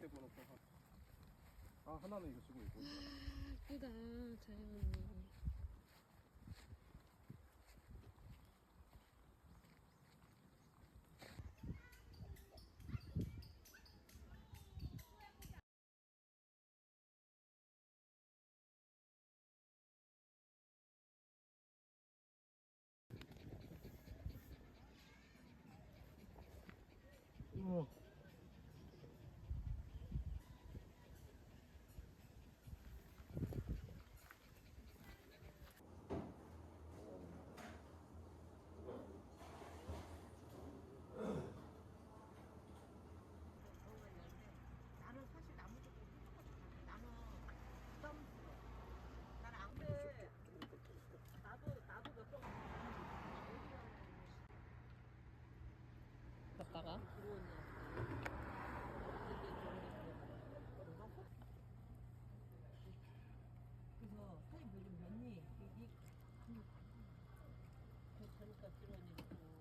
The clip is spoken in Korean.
해보놓고 하나는 이거 쓰고 있고. 예쁘다 자연. 우와. 나는 사실 나무도 좀 나는 부담스러워. 나는 안 돼. 나도 몇 번. 갔다가 그래서 사장님 요즘 몇니? 이 그러니까 들어오니까